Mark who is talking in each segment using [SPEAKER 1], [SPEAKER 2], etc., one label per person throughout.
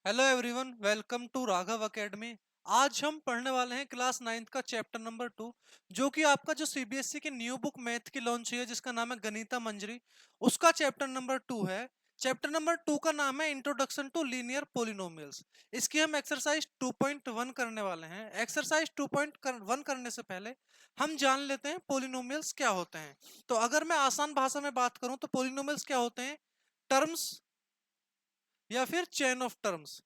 [SPEAKER 1] Hello everyone, welcome to Raghav Academy. आज हम पढ़ने वाले हैं क्लास 9th का चैप्टर नंबर 2, जो कि आपका जो सीबीएसई की न्यू बुक मैथ की लॉन्च हुई है जिसका नाम है गणिता मंजरी, उसका चैप्टर नंबर 2 है। चैप्टर नंबर 2 का नाम है इंट्रोडक्शन टू लीनियर पोलिनोमियल्स। इसकी हम एक्सरसाइज 2.1 करने वाले हैं। एक्सरसाइज 2.1 करने से पहले हम जान लेते हैं पोलिनोमियल्स क्या होते हैं। तो अगर मैं आसान भाषा में बात करूं तो पोलिनोमियल्स क्या होते हैं? टर्म्स या फिर चेन ऑफ टर्म्स।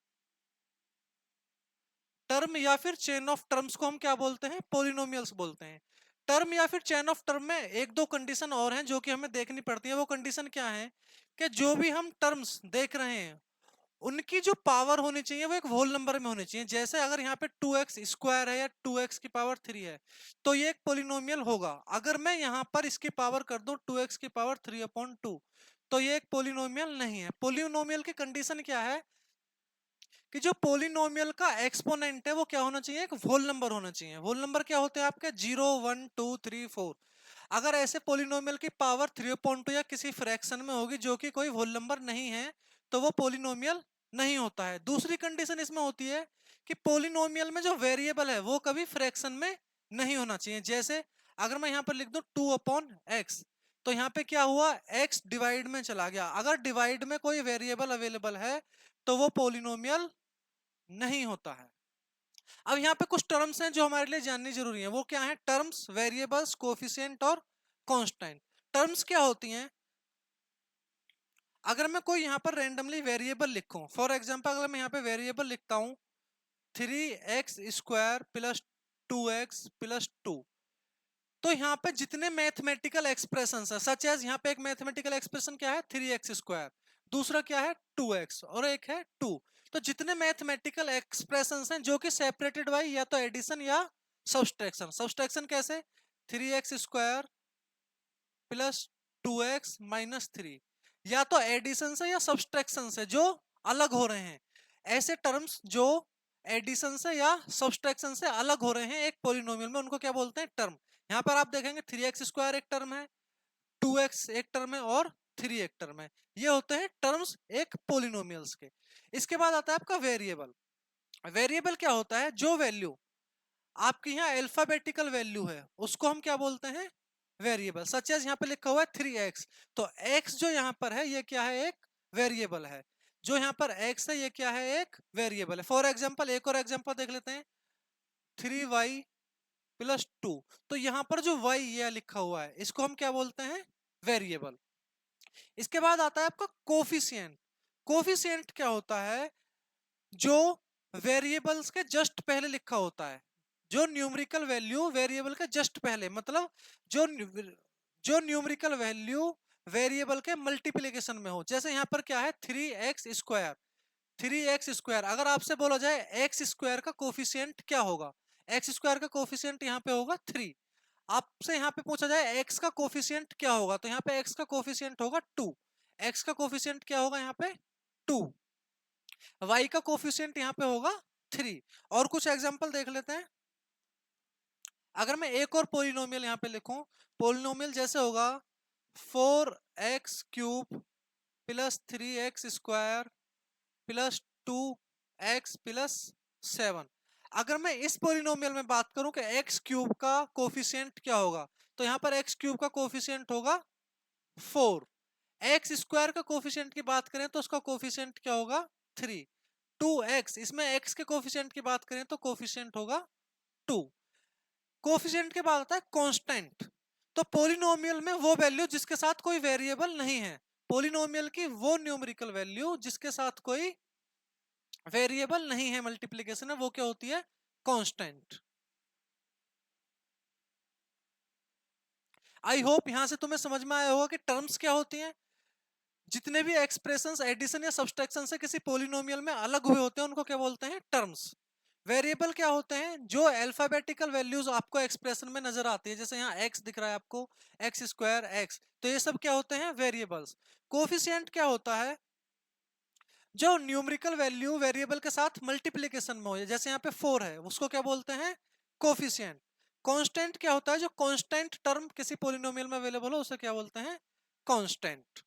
[SPEAKER 1] टर्म या फिर चेन ऑफ टर्म्स को हम क्या बोलते हैं? पोलिनोमियल्स बोलते हैं। टर्म या फिर चेन ऑफ टर्म में एक दो कंडीशन और हैं जो कि हमें देखनी पड़ती है। वो कंडीशन क्या है कि जो भी हम टर्म्स देख रहे हैं उनकी जो पावर होनी चाहिए वो एक होल नंबर में होनी चाहिए। जैसे अगर यहाँ पे 2x स्क्वायर है या 2x की पावर 3 है तो ये एक पोलिनोमियल होगा। अगर मैं यहाँ पर इसकी पावर कर दूं 2x की पावर 3/2 तो ये एक पोलिनोमियल नहीं है। पोलिनोमियल की कंडीशन क्या है कि जो पोलिनोमियल का एक्सपोनेंट है वो क्या होना चाहिए? एक होल नंबर होना चाहिए। होल नंबर क्या होते हैं आपके? 0 1 2 3 4। अगर ऐसे पोलिनोमियल की पावर 3/2 या किसी फ्रैक्शन में होगी जो कि कोई होल नंबर नहीं है तो वो पोलिनोमियल नहीं होता है। दूसरी कंडीशन इसमें होती है कि पोलिनोमियल में जो वेरिएबल है वो कभी फ्रैक्शन में नहीं होना चाहिए। जैसे अगर मैं यहाँ पर लिख दूं 2/x तो यहाँ पे क्या हुआ? x डिवाइड में चला गया। अगर डिवाइड में कोई वेरिएबल अवेलेबल है तो वो पोलिनोमियल नहीं होता है। अब यहाँ पे कुछ टर्म्स हैं जो हमारे लिए जाननी जरूरी है। वो क्या है? टर्म्स, वेरिएबल्स, कोफिशिएंट और कांस्टेंट। टर्म्स क्या होती हैं? अगर मैं कोई यहाँ पर रैंडमली वेरिएबल लिखूं, फॉर एग्जांपल अगर मैं यहाँ पे वेरिएबल लिखता हूं 3x² प्लस 2x+2, तो यहाँ पे जितने मैथमेटिकल एक्सप्रेशन है सच एज, यहाँ पे एक मैथमेटिकल एक्सप्रेशन क्या है? 3x², दूसरा क्या है? 2x, और एक है 2। तो जितने मैथमेटिकल एक्सप्रेशन हैं जो कि सेपरेटेड बाय या तो एडिशन या सब्सट्रैक्शन। सब्सट्रैक्शन कैसे? 3x² प्लस 2x-3, या तो एडिशन से या सब्सट्रैक्शन से जो अलग हो रहे हैं। ऐसे टर्म्स जो एडिशन से या सब्सट्रैक्शन से अलग हो रहे हैं एक पोलिनोमियल में, उनको क्या बोलते हैं? टर्म। यहाँ पर आप देखेंगे 3x² एक टर्म है, 2x एक टर्म है और 3 एक टर्म है। ये होते हैं टर्म्स एक पोलिनोमियल्स के। इसके बाद आता है आपका वेरिएबल। वेरिएबल क्या होता है? जो वैल्यू आपकी यहाँ अल्फाबेटिकल वैल्यू है उसको हम क्या बोलते हैं? वेरिएबल। सच एज यहाँ पे लिखा हुआ है 3x, तो x जो यहाँ पर है ये क्या है? एक वेरिएबल है। जो यहाँ पर x है ये क्या है? एक वेरिएबल है। फॉर एग्जाम्पल एक और एग्जाम्पल देख लेते हैं, 3y+2। तो यहाँ पर जो y ये लिखा हुआ है इसको हम क्या बोलते हैं? वेरिएबल। इसके बाद आता है आपका कोफिशिएंट। कोफिशिएंट क्या होता है? जो वेरिएबल्स के जस्ट पहले लिखा होता है। जो न्यूमेरिकल वैल्यू वेरिएबल के जस्ट पहले, मतलब जो जो न्यूमेरिकल वैल्यू वेरिएबल के मल्टीप्लिकेशन में हो। जैसे यहाँ पर क्या है? 3x²। 3x², अगर आपसे बोला जाए x² का कोफिशिएंट क्या होगा? x² का कोफिशिएंट यहाँ पे होगा 3। आपसे यहाँ पे पूछा जाए x का कोफिशिएंट क्या होगा, तो यहाँ पे x का कोफिशिएंट होगा 2। x का कोफिशिएंट क्या होगा यहाँ पे? 2। y का कोफिशिएंट यहाँ पे होगा 3। और कुछ एग्जांपल देख लेते हैं। अगर मैं एक और पोलिनोमियल यहाँ पे लिखूं, पोलिनोमियल जैसे होगा 4x³ plus 3x² plus 2x+7। अगर मैं इस पोलिनोमियल में बात करूं कि x³ का कोफिशिएंट क्या होगा, तो यहाँ पर x³ का कोफिशिएंट होगा 4। x² का कोफिशिएंट की बात करें तो उसका कोफिशिएंट क्या होगा? 3। 2x, इसमें x के कोफिशिएंट की बात करें तो कोफिशिएंट होगा 2। कोफिशिएंट के बाद आता है कांस्टेंट। तो पोलिनोमियल में वो वैल्यू जिसके साथ कोई वेरिएबल नहीं है। पोलिनोमियल की वो न्यूमेरिकल वैल्यू जिसके साथ कोई वेरिएबल नहीं है मल्टीप्लिकेशन में, वो क्या होती है? कांस्टेंट। आई होप यहां से तुम्हें समझ में आया होगा कि टर्म्स क्या होती हैं। जितने भी एक्सप्रेशंस एडिशन या सब्सट्रैक्शन से किसी पोलिनोमियल में अलग हुए होते हैं उनको क्या बोलते हैं? टर्म्स। वेरिएबल क्या होते हैं? जो अल्फाबेटिकल वैल्यूज आपको एक्सप्रेशन में नजर आती है। जैसे यहाँ x दिख रहा है आपको, x² x, तो ये सब क्या होते हैं? वेरिएबल्स। कोफिशिएंट क्या होता है? जो न्यूमेरिकल वैल्यू वेरिएबल के साथ मल्टीप्लिकेशन में हो। जैसे यहाँ पे 4 है, उसको क्या बोलते हैं? कोफिशिएंट। कांस्टेंट क्या होता है? जो कांस्टेंट टर्म किसी पोलिनोमियल में अवेलेबल हो उसे क्या बोलते हैं? कांस्टेंट।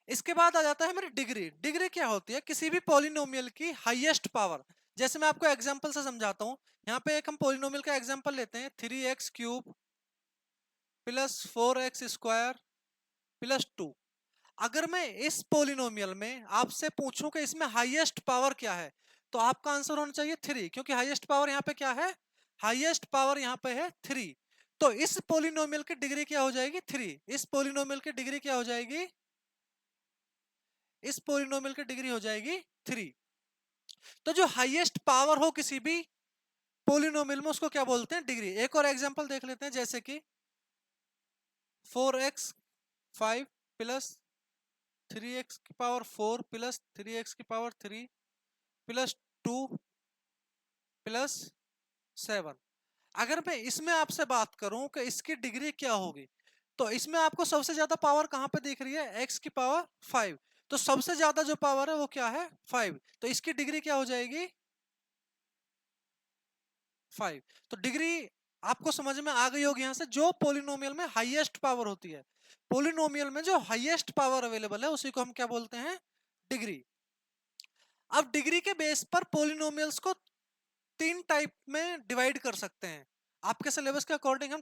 [SPEAKER 1] इसके बाद आ जाता है हमारी डिग्री। डिग्री क्या होती है? किसी भी पॉलिनोमियल की हाईएस्ट पावर। जैसे मैं आपको एग्जांपल से समझाता हूं। यहाँ पे एक हम पॉलिनोमियल का एग्जांपल लेते हैं, 3x³ प्लस 4x² प्लस 2। अगर मैं इस पॉलिनोमियल में आपसे पूछूं कि इसमें हाईएस्ट पावर क्या है, तो आपका आंसर होना चाहिए 3, क्योंकि हाईएस्ट पावर यहाँ पे क्या है? हाईएस्ट पावर यहाँ पे है 3। तो इस पॉलिनोमियल की डिग्री क्या हो जाएगी? 3। इस पॉलिनोमियल की डिग्री क्या हो जाएगी? इस पॉलिनोमियल की डिग्री हो जाएगी 3। तो जो हाईएस्ट पावर हो किसी भी पॉलिनोमियल में उसको क्या बोलते हैं? डिग्री। एक और एग्जांपल देख लेते हैं, जैसे कि 4x5 plus 3x⁴ plus 3x⁴ plus 2 plus 7। अगर मैं इसमें आपसे बात करूं कि इसकी डिग्री क्या होगी, तो इसमें आपको सबसे ज्यादा पावर कहां पे दिख रही है? x⁵। तो सबसे ज्यादा जो पावर है वो क्या है? 5। तो इसकी डिग्री क्या हो जाएगी? 5। तो डिग्री आपको समझ में आ गई होगी। यहां से जो पोलिनोमियल में हाईएस्ट पावर होती है, पोलिनोमियल में जो हाईएस्ट पावर अवेलेबल है उसी को हम क्या बोलते हैं? डिग्री। अब डिग्री के बेस पर पोलिनोमियल्स को 3 टाइप में डिवाइड कर सकते हैं। आपके सिलेबस के अकॉर्डिंग हम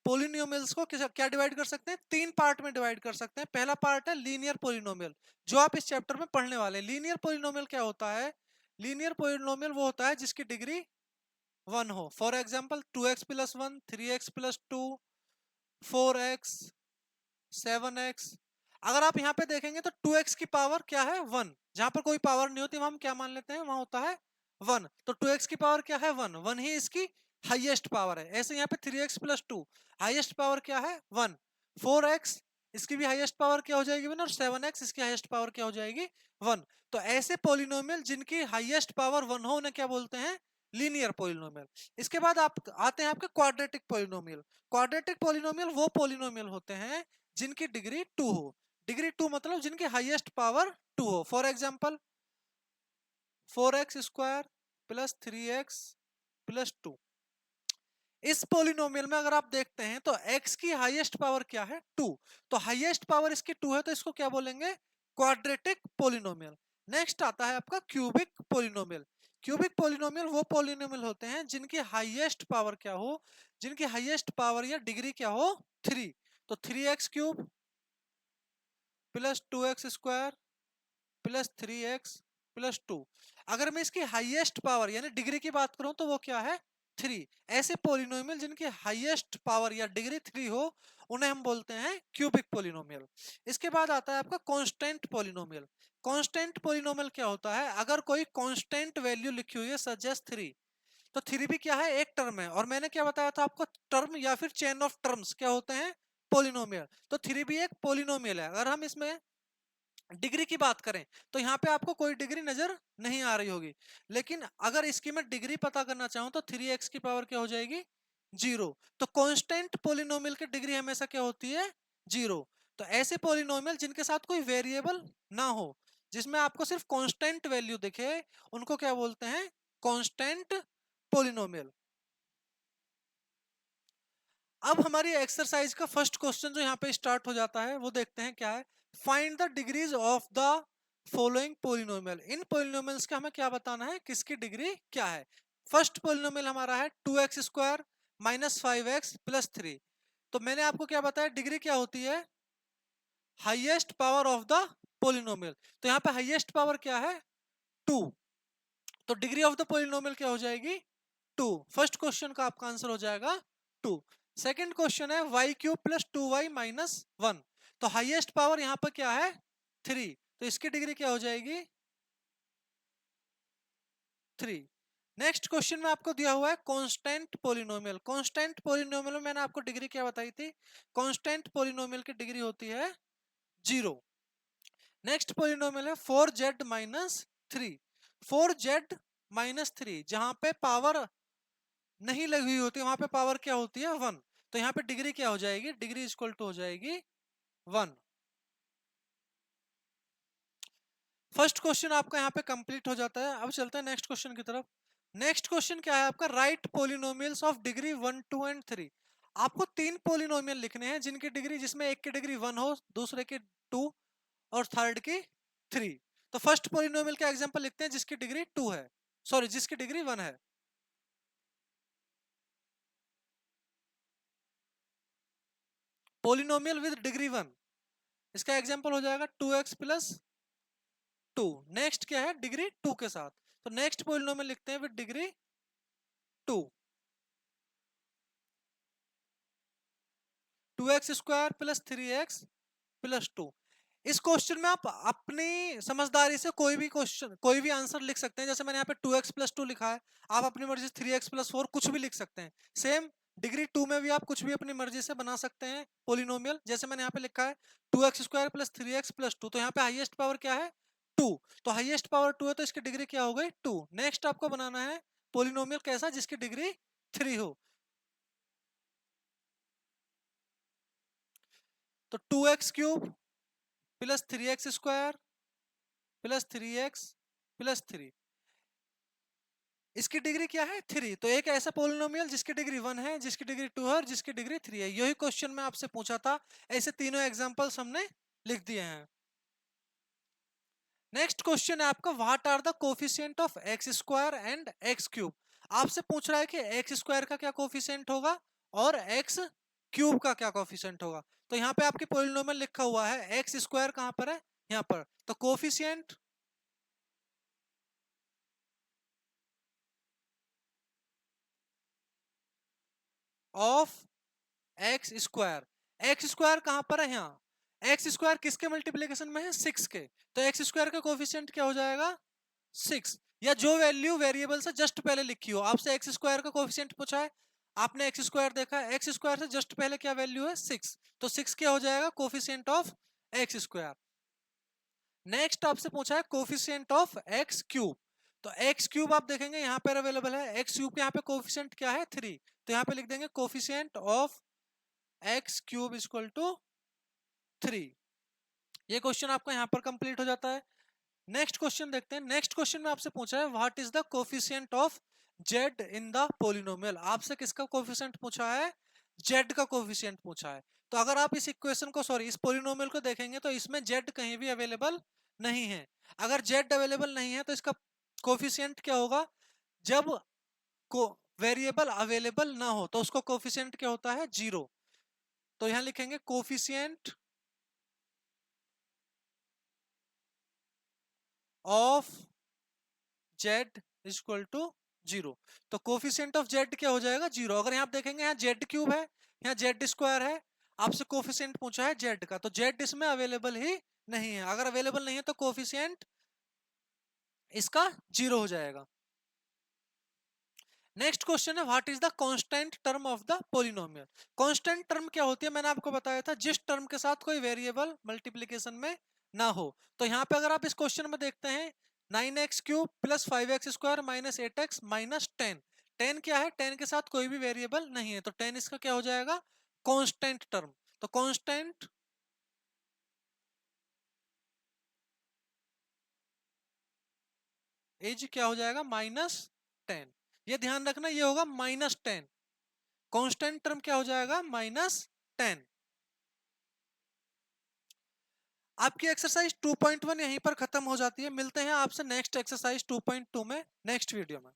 [SPEAKER 1] पोलिनोमियल्स को क्या डिवाइड कर सकते हैं? 3 पार्ट में डिवाइड कर सकते हैं। पहला पार्ट है लीनियर पोलिनोमियल, जो आप इस चैप्टर में पढ़ने वाले हैं। लीनियर पोलिनोमियल क्या होता है? लीनियर पोलिनोमियल वो होता है जिसकी डिग्री 1 हो। For example 2x+1, 3x+2, 4x, 7x। अगर आप यहाँ पे देखेंगे तो 2x की पावर क्या है? 1। जहां पर कोई पावर नहीं होती वहां हम क्या मान लेते हैं? वहां होता है 1। तो 2x की पावर क्या है? 1। 1 ही इसकी हाईएस्ट पावर है। ऐसे यहाँ पे 3x+2 हाईएस्ट पावर क्या है? 1। 4x इसकी भी हाईएस्ट पावर क्या हो जाएगी? 1। और 7x इसकी हाईएस्ट पावर क्या हो जाएगी? 1। तो ऐसे पॉलिनोमियल जिनकी हाईएस्ट पावर 1 हो उन्हें क्या बोलते हैं? Linear polynomial. इसके बाद आप आते हैं आपके क्वाड्रेटिक पॉलिनोमियल। क्वाड्रेटिक पॉलिनोमियल वो पॉलिनोमियल होते हैं जिनकी डिग्री 2 हो। डिग्री 2 मतलब जिनकी हाईएस्ट पावर 2 हो। For example 4x² plus 3x plus 2। इस पॉलिनोमियल में अगर आप देखते हैं तो x की हाईएस्ट पावर क्या है? 2। तो हाईएस्ट पावर इसकी 2 है, तो इसको क्या बोलेंगे? Quadratic polynomial. नेक्स्ट आता है आपका क्यूबिक पॉलिनोमियल। क्यूबिक पॉलिनोमियल वो पॉलिनोमियल होते हैं जिनकी हाईएस्ट पावर क्या हो? जिनकी हाईएस्ट पावर या डिग्री क्या हो? 3। तो 3x³ plus 2x² plus 3x plus 2। अगर मैं इसकी हाईएस्ट पावर यानी डिग्री की बात करूं तो वो क्या है? 3। ऐसे पॉलिनोमियल जिनकी हाईएस्ट पावर या डिग्री 3 हो उन्हें हम बोलते हैं क्यूबिक पॉलिनोमियल। इसके बाद आता है आपका कांस्टेंट पॉलिनोमियल। कांस्टेंट पॉलिनोमियल क्या होता है? अगर कोई कांस्टेंट वैल्यू लिखी हुई है सच एज 3, तो 3 भी क्या है? एक टर्म है। और मैंने क्या बताया था आपको? टर्म या फिर चेन ऑफ टर्म्स क्या होते हैं? पॉलिनोमियल। तो 3 भी एक पॉलिनोमियल है। अगर हम इसमें डिग्री की बात करें तो यहाँ पे आपको कोई डिग्री नजर नहीं आ रही होगी, लेकिन अगर इसकी मैं डिग्री पता करना चाहूं तो 3x की पावर क्या हो जाएगी? 0। तो कांस्टेंट पॉलिनोमियल की डिग्री हमेशा क्या होती है? 0। तो ऐसे पॉलिनोमियल जिनके साथ कोई वेरिएबल ना हो, जिसमें आपको सिर्फ कांस्टेंट वैल्यू दिखे, उनको क्या बोलते हैं? Constant polynomial. अब हमारी एक्सरसाइज का फर्स्ट क्वेश्चन जो यहाँ पे स्टार्ट हो जाता है वो देखते हैं क्या है। Find the degrees of the following polynomial. In polynomials का हमें क्या बताना है? किसकी डिग्री क्या है? फर्स्ट पोलिनोमियल हमारा है 2x² माइनस 5x प्लस 3। तो मैंने आपको क्या बताया? डिग्री क्या होती है? Highest power of the polynomial. तो यहाँ पे हाईएस्ट पावर क्या है? 2। तो डिग्री ऑफ द पोलिनोमियल क्या हो जाएगी? 2। फर्स्ट क्वेश्चन का आपका आंसर हो जाएगा 2। सेकंड क्वेश्चन है y³ प्लस 2y माइनस 1। तो हाईएस्ट पावर यहां पर क्या है? 3। तो इसकी डिग्री क्या हो जाएगी? 3। नेक्स्ट क्वेश्चन में आपको दिया हुआ है कांस्टेंट पॉलिनोमियल। कांस्टेंट पॉलिनोमियल में मैंने आपको डिग्री क्या बताई थी? कांस्टेंट पॉलिनोमियल की डिग्री होती है 0। नेक्स्ट पॉलिनोमियल है 4z माइनस 3। 4z माइनस 3 जहां पे पावर नहीं लगी हुई होती वहां पे पावर क्या होती है? 1। तो यहाँ पे डिग्री क्या हो जाएगी? डिग्री इक्वल टू हो जाएगी 1। फर्स्ट क्वेश्चन आपका यहाँ पे कंप्लीट हो जाता है। अब चलते हैं नेक्स्ट क्वेश्चन की तरफ। नेक्स्ट क्वेश्चन क्या है आपका? Right polynomials of degree 1, 2 and 3। आपको 3 पोलिनोमियल लिखने हैं जिनकी डिग्री, जिसमें एक की डिग्री 1 हो, दूसरे की 2 और थर्ड की 3। तो फर्स्ट पोलिनोमियल का एग्जांपल लिखते हैं जिसकी डिग्री 2 है, सॉरी जिसकी डिग्री 1 है। पोलिनोमियल विद डिग्री 1, इसका एग्जांपल हो जाएगा 2x प्लस 2। नेक्स्ट क्या है, डिग्री 2 के साथ, तो नेक्स्ट पोलिनोमियल लिखते हैं with degree 2। 2x square plus 3x plus 2। इस क्वेश्चन में आप अपनी समझदारी से कोई भी क्वेश्चन, कोई भी आंसर लिख सकते हैं। जैसे मैंने यहाँ पे 2x प्लस 2 लिखा है, आप अपनी मर्जी से 3x प्लस 4 कुछ भी लिख सकते हैं। सेम डिग्री 2 में भी आप कुछ भी अपनी मर्जी से बना सकते हैं पोलिनोमियल। जैसे मैंने यहाँ पे लिखा है 2x square plus 3x plus 2, तो यहाँ पे हाईएस्ट पावर क्या है, 2। तो हाईएस्ट पावर 2 है तो इसकी डिग्री क्या हो गई, 2। नेक्स्ट आपको बनाना है पोलिनोमियल कैसा, जिसकी डिग्री 3 हो। तो 2x cube plus 3x square plus 3x plus 3, इसकी डिग्री क्या है, 3। तो एक ऐसा पोलिनोमियल जिसकी डिग्री 1 है, जिसकी डिग्री 2 है और जिसकी डिग्री 3 है। यही क्वेश्चन में आपसे पूछा था। ऐसे तीनों एग्जांपल्स हमने लिख दिए हैं। नेक्स्ट क्वेश्चन है आपका, what are the coefficient of x square and x cube. आपसे पूछ रहा है कि एक्स स्क्वायर का क्या कोफिशिएंट होगा और एक्स क्यूब का क्या कोफिशिएंट होगा। तो यहाँ पे आपके पोलिनोमियल लिखा हुआ है, एक्स स्क्वायर कहां पर है, यहाँ पर। तो coefficient of x square, x square कहां पर है, यहाँ। एक्स स्क्वायर किसके मल्टीप्लीकेशन में है, 6 के। तो एक्स स्क्वायर का कोफिशिएंट क्या हो जाएगा, 6। या जो वैल्यू वेरिएबल से जस्ट पहले लिखी हो, आपसे एक्स स्क्वायर का कोफिशिएंट पूछा है, आपने एक्स स्क्वायर देखा है, एक्स स्क्वायर से जस्ट पहले क्या वैल्यू है, 6। तो 6 क्या हो जाएगा, coefficient of x square. Next आपसे पूछा है कोफिशिएंट ऑफ एक्स क्यूब। तो एक्स क्यूब आप देखेंगे यहाँ पर अवेलेबल है, एक्स क्यूब यहाँ पे कोफिशिएंट क्या है, 3। तो यहाँ पे लिख देंगे coefficient of x cube equal to 3। ये क्वेश्चन आपका यहाँ पर कंप्लीट हो जाता है। नेक्स्ट क्वेश्चन देखते हैं। नेक्स्ट क्वेश्चन में आपसे पूछा है what is the coefficient of Z in the polynomial. आपसे किसका कोफिशिएंट पूछा है, जेड का कोफिशिएंट पूछा है। तो अगर आप इस इक्वेशन को, सॉरी इस पोलिनोमियल को देखेंगे तो इसमें जेड कहीं भी अवेलेबल नहीं है। अगर जेड अवेलेबल नहीं है तो इसका कोफिशिएंट क्या होगा, जब को वेरिएबल अवेलेबल ना हो तो उसका कोफिशिएंट क्या होता है, 0। तो यहां लिखेंगे coefficient of z equal to 0। तो कोफिशिएंट ऑफ जेड क्या हो जाएगा, 0। अगर यहाँ आप देखेंगे यहाँ जेड क्यूब है, यहाँ जेड स्क्वायर है, आपसे कोफिशिएंट पूछा है जेड का, तो जेड इसमें अवेलेबल ही नहीं है। अगर अवेलेबल नहीं है तो कोफिशिएंट इसका 0 हो जाएगा। नेक्स्ट क्वेश्चन है what is the constant term of the polynomial. Constant term क्या होती है, मैंने आपको बताया था, जिस टर्म के साथ कोई वेरिएबल मल्टीप्लीकेशन में ना हो। तो यहाँ पे अगर आप इस क्वेश्चन में देखते हैं 9x cube plus 5x square minus 8x minus 10, 10 क्या है, 10 के साथ कोई भी वेरिएबल नहीं है, तो 10 इसका क्या हो जाएगा, कांस्टेंट टर्म। तो कांस्टेंट एज क्या हो जाएगा, -10। ये ध्यान रखना, ये होगा -10। कांस्टेंट टर्म क्या हो जाएगा, -10। आपकी एक्सरसाइज 2.1 यहीं पर खत्म हो जाती है। मिलते हैं आपसे नेक्स्ट एक्सरसाइज 2.2 में नेक्स्ट वीडियो में।